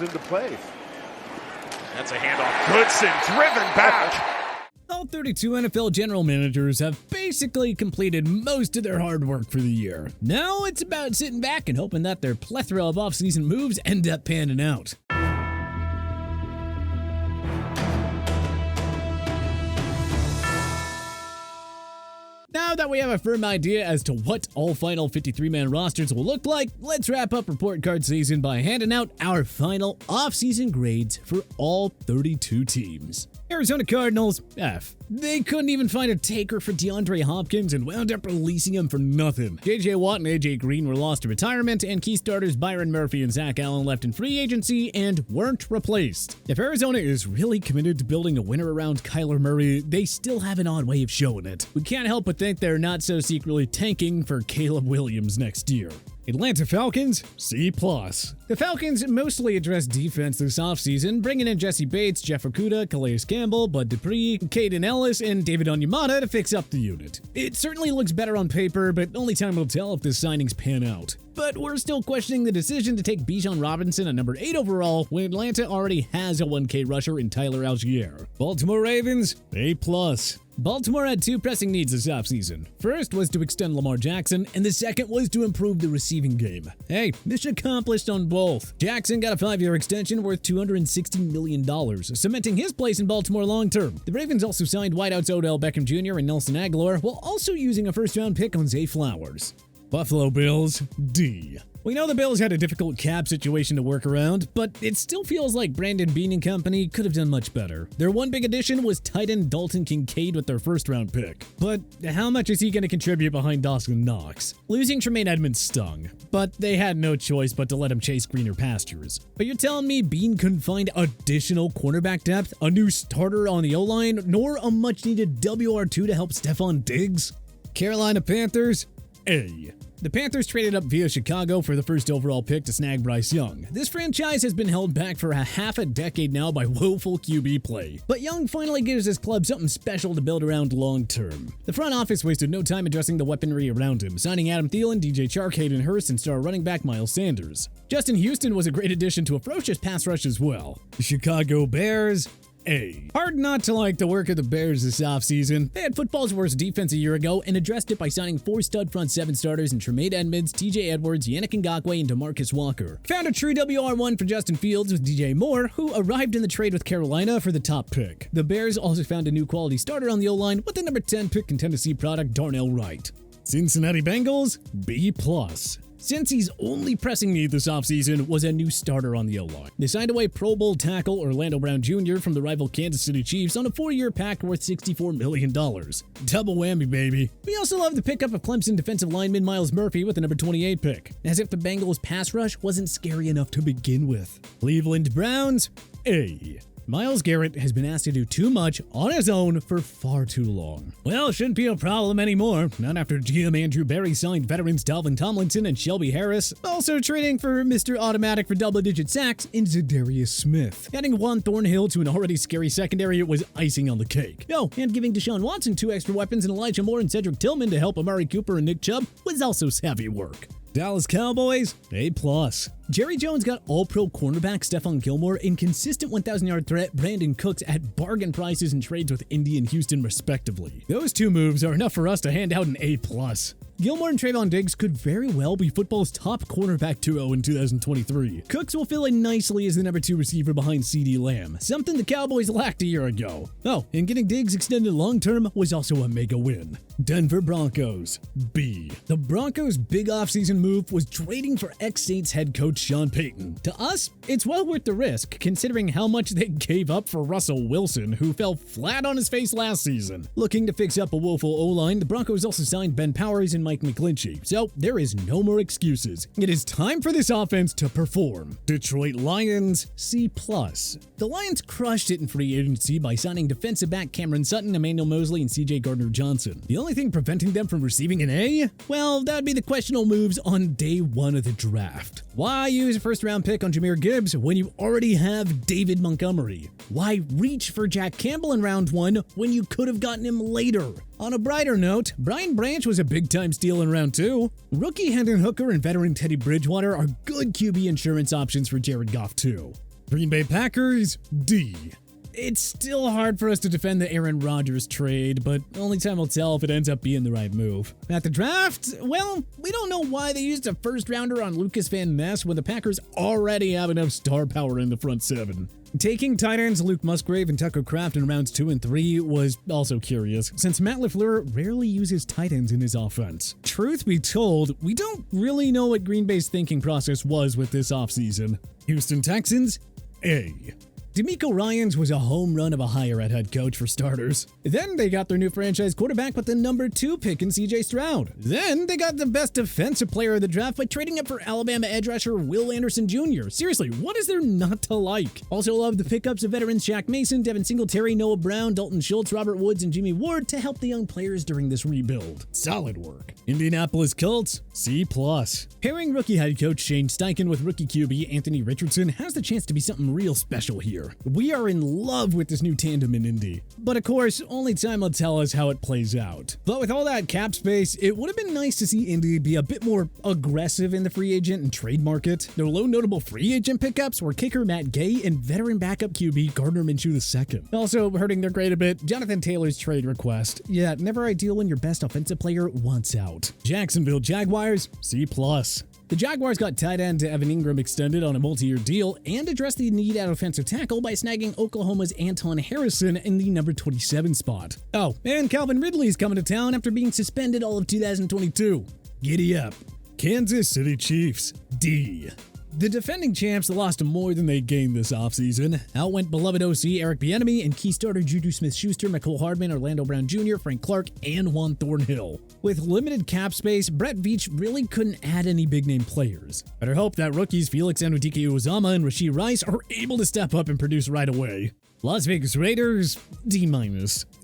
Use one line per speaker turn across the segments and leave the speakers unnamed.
into place.
That's a handoff. Goodson driven back.
All 32 NFL general managers have basically completed most of their hard work for the year. Now it's about sitting back and hoping that their plethora of offseason moves end up panning out. Now that we have a firm idea as to what all final 53-man rosters will look like, let's wrap up report card season by handing out our final offseason grades for all 32 teams. Arizona Cardinals F. They couldn't even find a taker for DeAndre Hopkins and wound up releasing him for nothing. J.J. Watt and A.J. Green were lost to retirement, and key starters Byron Murphy and Zach Allen left in free agency and weren't replaced. If Arizona is really committed to building a winner around Kyler Murray, they still have an odd way of showing it. We can't help but think they're not so secretly tanking for Caleb Williams next year. Atlanta Falcons C+. The Falcons mostly addressed defense this offseason, bringing in Jesse Bates, Jeff Okudah, Calais Campbell, Bud Dupree, Caden Ellis, and David Onyemata to fix up the unit. It certainly looks better on paper, but only time will tell if the signings pan out. But we're still questioning the decision to take Bijan Robinson at number 8 overall when Atlanta already has a 1K rusher in Tyler Algier. Baltimore Ravens A+. Baltimore had two pressing needs this offseason. First was to extend Lamar Jackson, and the second was to improve the receiving game. Hey, mission accomplished on both. Jackson got a 5-year extension worth $260 million, cementing his place in Baltimore long-term. The Ravens also signed wideouts Odell Beckham Jr. and Nelson Aguilar, while also using a first-round pick on Zay Flowers. Buffalo Bills D. We know the Bills had a difficult cap situation to work around, but it still feels like Brandon Beane and company could have done much better. Their one big addition was tight end Dalton Kincaid with their first-round pick. But how much is he going to contribute behind Dawson Knox? Losing Tremaine Edmonds stung, but they had no choice but to let him chase greener pastures. But you're telling me Beane couldn't find additional cornerback depth, a new starter on the O-line, nor a much-needed WR2 to help Stephon Diggs? Carolina Panthers A. The Panthers traded up via Chicago for the first overall pick to snag Bryce Young. This franchise has been held back for half a decade now by woeful QB play. But Young finally gives his club something special to build around long term. The front office wasted no time addressing the weaponry around him, signing Adam Thielen, DJ Chark, Hayden Hurst, and star running back Miles Sanders. Justin Houston was a great addition to a ferocious pass rush as well. The Chicago Bears A. Hard not to like the work of the Bears this offseason. They had football's worst defense a year ago and addressed it by signing 4 stud front 7 starters in Tremaine Edmonds, TJ Edwards, Yannick Ngakoue, and DeMarcus Walker. Found a true WR1 for Justin Fields with DJ Moore, who arrived in the trade with Carolina for the top pick. The Bears also found a new quality starter on the O-line with the number 10 pick in Tennessee product Darnell Wright. Cincinnati Bengals B+. Cincy's only pressing need this offseason was a new starter on the O-line. They signed away Pro Bowl tackle Orlando Brown Jr. from the rival Kansas City Chiefs on a 4-year pact worth $64 million. Double whammy, baby. We also love the pickup of Clemson defensive lineman Miles Murphy with the number 28 pick, as if the Bengals' pass rush wasn't scary enough to begin with. Cleveland Browns A. Myles Garrett has been asked to do too much on his own for far too long. Well, shouldn't be a problem anymore, not after GM Andrew Berry signed veterans Dalvin Tomlinson and Shelby Harris, also trading for Mr. Automatic for double-digit sacks in Zadarius Smith. Adding Juan Thornhill to an already scary secondary was icing on the cake. Oh, and giving Deshaun Watson 2 extra weapons and Elijah Moore and Cedric Tillman to help Amari Cooper and Nick Chubb was also savvy work. Dallas Cowboys A+. Jerry Jones got all-pro cornerback Stephon Gilmore and consistent 1,000-yard threat Brandon Cooks at bargain prices and trades with Indy and Houston respectively. Those two moves are enough for us to hand out an A+. Gilmore and Trayvon Diggs could very well be football's top cornerback duo in 2023. Cooks will fill in nicely as the number 2 receiver behind CeeDee Lamb, something the Cowboys lacked a year ago. Oh, and getting Diggs extended long-term was also a mega win. Denver Broncos B. The Broncos' big offseason move was trading for ex-Saints head coach Sean Payton. To us, it's well worth the risk, considering how much they gave up for Russell Wilson, who fell flat on his face last season. Looking to fix up a woeful O-line, the Broncos also signed Ben Powers and Mike McGlinchey, so there is no more excuses. It is time for this offense to perform. Detroit Lions C+. The Lions crushed it in free agency by signing defensive back Cameron Sutton, Emmanuel Mosley, and CJ Gardner-Johnson. The only thing preventing them from receiving an A? Well, that would be the questionable moves on day 1 of the draft. Why? Why use a first-round pick on Jahmyr Gibbs when you already have David Montgomery? Why reach for Jack Campbell in round 1 when you could have gotten him later? On a brighter note, Brian Branch was a big-time steal in round 2. Rookie Hendon Hooker and veteran Teddy Bridgewater are good QB insurance options for Jared Goff too. Green Bay Packers, D. It's still hard for us to defend the Aaron Rodgers trade, but only time will tell if it ends up being the right move. At the draft, well, we don't know why they used a first-rounder on Lucas Van Ness when the Packers already have enough star power in the front 7. Taking tight ends Luke Musgrave and Tucker Kraft in rounds 2 and 3 was also curious, since Matt LaFleur rarely uses tight ends in his offense. Truth be told, we don't really know what Green Bay's thinking process was with this offseason. Houston Texans, A. DeMeco Ryans was a home run of a hire at head coach for starters. Then they got their new franchise quarterback with the number 2 pick in CJ Stroud. Then they got the best defensive player of the draft by trading up for Alabama edge rusher Will Anderson Jr. Seriously, what is there not to like? Also love the pickups of veterans Shaq Mason, Devin Singletary, Noah Brown, Dalton Schultz, Robert Woods, and Jimmy Ward to help the young players during this rebuild. Solid work. Indianapolis Colts, C+. Pairing rookie head coach Shane Steichen with rookie QB Anthony Richardson has the chance to be something real special here. We are in love with this new tandem in Indy. But of course, only time will tell us how it plays out. But with all that cap space, it would have been nice to see Indy be a bit more aggressive in the free agent and trade market. Their low notable free agent pickups were kicker Matt Gay and veteran backup QB Gardner Minshew II. Also hurting their grade a bit, Jonathan Taylor's trade request. Yeah, never ideal when your best offensive player wants out. Jacksonville Jaguars, C+. The Jaguars got tight end Evan Ingram extended on a multi-year deal and addressed the need at offensive tackle by snagging Oklahoma's Anton Harrison in the number 27 spot. Oh, and Calvin Ridley's coming to town after being suspended all of 2022. Giddy up. Kansas City Chiefs, D. The defending champs lost more than they gained this offseason. Out went beloved OC Eric Bieniemy and key starter Juju Smith-Schuster, Mecole Hardman, Orlando Brown Jr., Frank Clark, and Juan Thornhill. With limited cap space, Brett Veach really couldn't add any big-name players. Better hope that rookies Felix Anudike-Uzomah and Rashee Rice are able to step up and produce right away. Las Vegas Raiders, D-.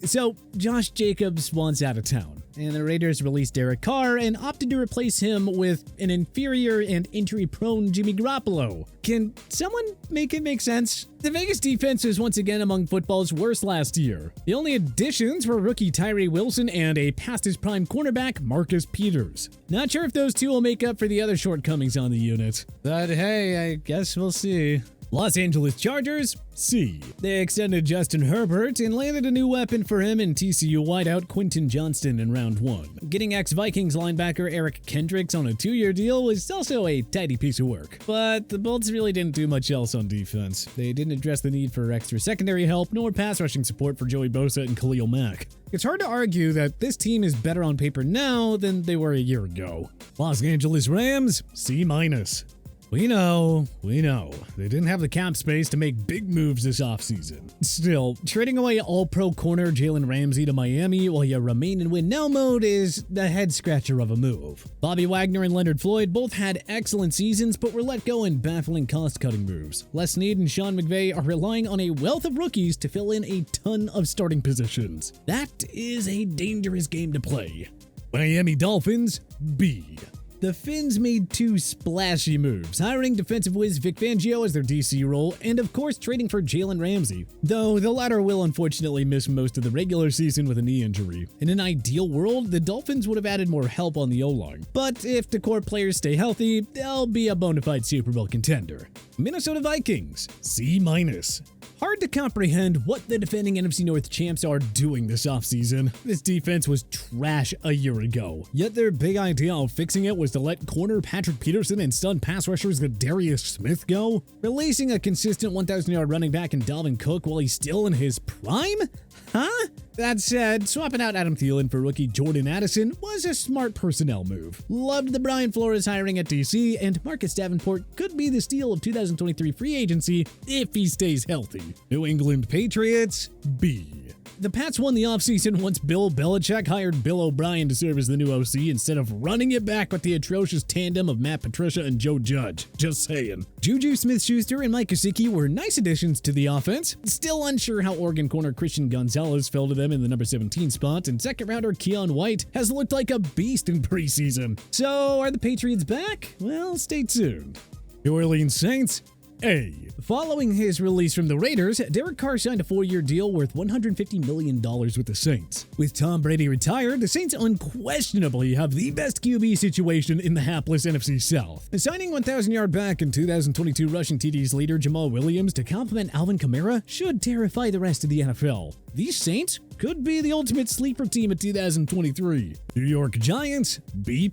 So, Josh Jacobs wants out of town, and the Raiders released Derek Carr and opted to replace him with an inferior and injury-prone Jimmy Garoppolo. Can someone make it make sense? The Vegas defense was once again among football's worst last year. The only additions were rookie Tyree Wilson and a past-his-prime cornerback Marcus Peters. Not sure if those two will make up for the other shortcomings on the unit, but hey, I guess we'll see. Los Angeles Chargers, C. They extended Justin Herbert and landed a new weapon for him in TCU wideout Quentin Johnston in round 1. Getting ex-Vikings linebacker Eric Kendricks on a 2-year deal was also a tidy piece of work. But the Bolts really didn't do much else on defense. They didn't address the need for extra secondary help nor pass rushing support for Joey Bosa and Khalil Mack. It's hard to argue that this team is better on paper now than they were a year ago. Los Angeles Rams, C-. We know. They didn't have the cap space to make big moves this offseason. Still, trading away all-pro corner Jalen Ramsey to Miami while you remain in win-now mode is the head-scratcher of a move. Bobby Wagner and Leonard Floyd both had excellent seasons but were let go in baffling cost-cutting moves. Les Snead and Sean McVay are relying on a wealth of rookies to fill in a ton of starting positions. That is a dangerous game to play. Miami Dolphins, B. The Finns made 2 splashy moves, hiring defensive whiz Vic Fangio as their DC role, and of course trading for Jalen Ramsey, though the latter will unfortunately miss most of the regular season with a knee injury. In an ideal world, the Dolphins would have added more help on the O-line, but if the core players stay healthy, they'll be a bona fide Super Bowl contender. Minnesota Vikings, C-. Hard to comprehend what the defending NFC North champs are doing this offseason. This defense was trash a year ago, yet their big idea of fixing it was to let corner Patrick Peterson and stud pass rushers Darius Smith go, releasing a consistent 1,000-yard running back in Dalvin Cook while he's still in his prime? Huh? That said, swapping out Adam Thielen for rookie Jordan Addison was a smart personnel move. Loved the Brian Flores hiring at DC, and Marcus Davenport could be the steal of 2023 free agency if he stays healthy. New England Patriots, B. The Pats won the offseason once Bill Belichick hired Bill O'Brien to serve as the new OC instead of running it back with the atrocious tandem of Matt Patricia and Joe Judge. Just saying. Juju Smith-Schuster and Mike Gesicki were nice additions to the offense. Still unsure how Oregon corner Christian Gonzalez fell to them in the number 17 spot, and second-rounder Keon White has looked like a beast in preseason. So, are the Patriots back? Well, stay tuned. New Orleans Saints A. Following his release from the Raiders, Derek Carr signed a 4-year deal worth $150 million with the Saints. With Tom Brady retired, the Saints unquestionably have the best QB situation in the hapless NFC South. Signing 1,000-yard back in 2022 rushing TDs leader Jamal Williams to complement Alvin Kamara should terrify the rest of the NFL. These Saints could be the ultimate sleeper team in 2023. New York Giants B+.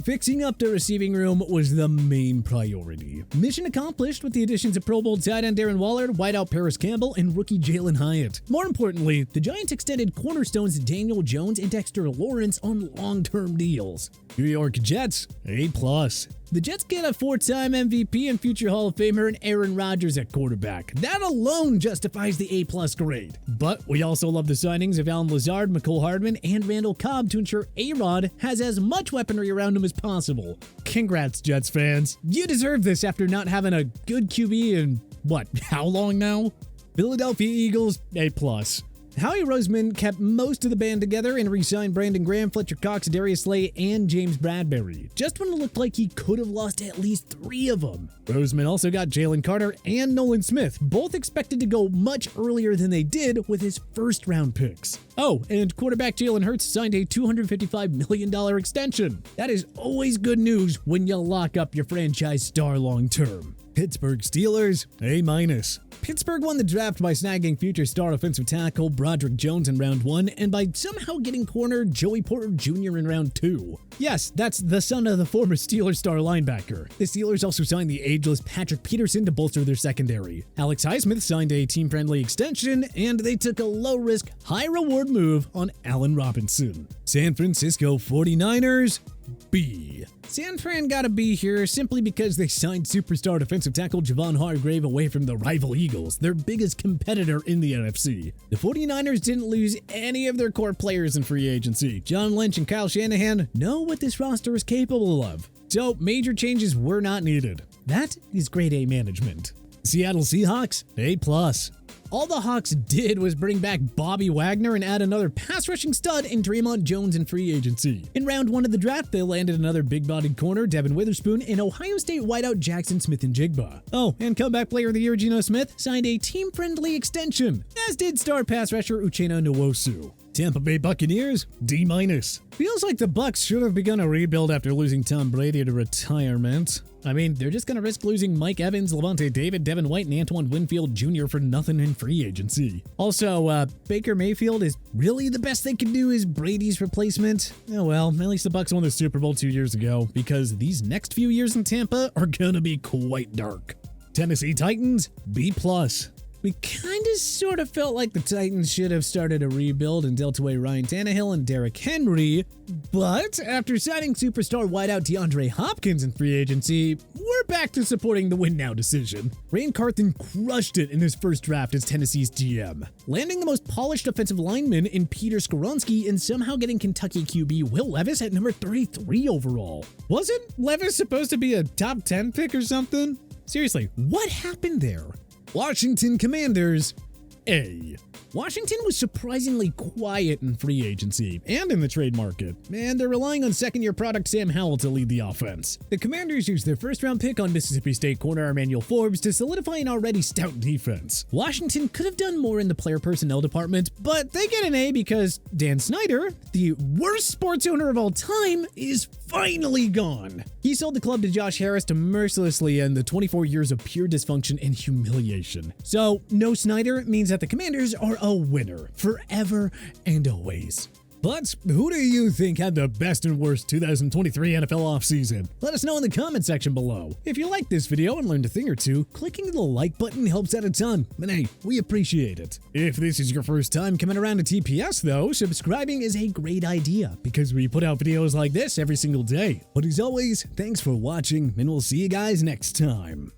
Fixing up the receiving room was the main priority. Mission accomplished with the additions of Pro Bowl tight end Darren Waller, wideout Paris Campbell, and rookie Jalen Hyatt. More importantly, the Giants extended cornerstones Daniel Jones and Dexter Lawrence on long-term deals. New York Jets A+. The Jets get a 4-time MVP and future Hall of Famer and Aaron Rodgers at quarterback. That alone justifies the A+ grade. But we also love the signings of Allen Lazard, McCole Hardman, and Randall Cobb to ensure A-Rod has as much weaponry around him as possible. Congrats, Jets fans. You deserve this after not having a good QB in, how long now? Philadelphia Eagles A+. Howie Roseman kept most of the band together and re-signed Brandon Graham, Fletcher Cox, Darius Slay, and James Bradbury, just when it looked like he could have lost at least 3 of them. Roseman also got Jalen Carter and Nolan Smith, both expected to go much earlier than they did with his first-round picks. Oh, and quarterback Jalen Hurts signed a $255 million extension. That is always good news when you lock up your franchise star long-term. Pittsburgh Steelers A-. Pittsburgh won the draft by snagging future star offensive tackle Broderick Jones in round 1 and by somehow getting corner Joey Porter Jr. in round 2. Yes, that's the son of the former Steelers star linebacker. The Steelers also signed the ageless Patrick Peterson to bolster their secondary. Alex Highsmith signed a team-friendly extension, and they took a low-risk, high-reward move on Allen Robinson. San Francisco 49ers B. San Fran gotta be here simply because they signed superstar defensive tackle Javon Hargrave away from the rival Eagles, their biggest competitor in the NFC. The 49ers didn't lose any of their core players in free agency. John Lynch and Kyle Shanahan know what this roster is capable of, so major changes were not needed. That is grade A management. Seattle Seahawks A+. All the Hawks did was bring back Bobby Wagner and add another pass-rushing stud in Draymond Jones in free agency. In round 1 of the draft, they landed another big-bodied corner, Devin Witherspoon, and Ohio State wideout Jackson Smith-Njigba. Oh, and comeback player of the year Geno Smith signed a team-friendly extension, as did star pass rusher Uchenna Nwosu. Tampa Bay Buccaneers D-. Feels like the Bucs should have begun a rebuild after losing Tom Brady to retirement. I mean, they're just gonna risk losing Mike Evans, Levante David, Devin White, and Antoine Winfield Jr. for nothing in free agency. Also, Baker Mayfield is really the best they can do as Brady's replacement. Oh well, at least the Bucs won the Super Bowl 2 years ago, because these next few years in Tampa are gonna be quite dark. Tennessee Titans B+. We kinda sorta felt like the Titans should have started a rebuild and dealt away Ryan Tannehill and Derrick Henry, but after signing superstar wideout DeAndre Hopkins in free agency, we're back to supporting the win now decision. Ryan Carthen crushed it in his first draft as Tennessee's GM, landing the most polished offensive lineman in Peter Skoronski and somehow getting Kentucky QB Will Levis at number 33 overall. Wasn't Levis supposed to be a top 10 pick or something? Seriously, what happened there? Washington Commanders A. Washington was surprisingly quiet in free agency and in the trade market, and they're relying on second-year product Sam Howell to lead the offense. The Commanders used their first-round pick on Mississippi State corner Emmanuel Forbes to solidify an already stout defense. Washington could have done more in the player personnel department, but they get an A because Dan Snyder, the worst sports owner of all time, is finally gone. He sold the club to Josh Harris to mercilessly end the 24 years of pure dysfunction and humiliation. So, no Snyder means that the Commanders are a winner forever and always. But who do you think had the best and worst 2023 NFL offseason? Let us know in the comment section below. If you liked this video and learned a thing or two, clicking the like button helps out a ton, and hey, we appreciate it. If this is your first time coming around to TPS though, subscribing is a great idea because we put out videos like this every single day. But as always, thanks for watching, and we'll see you guys next time.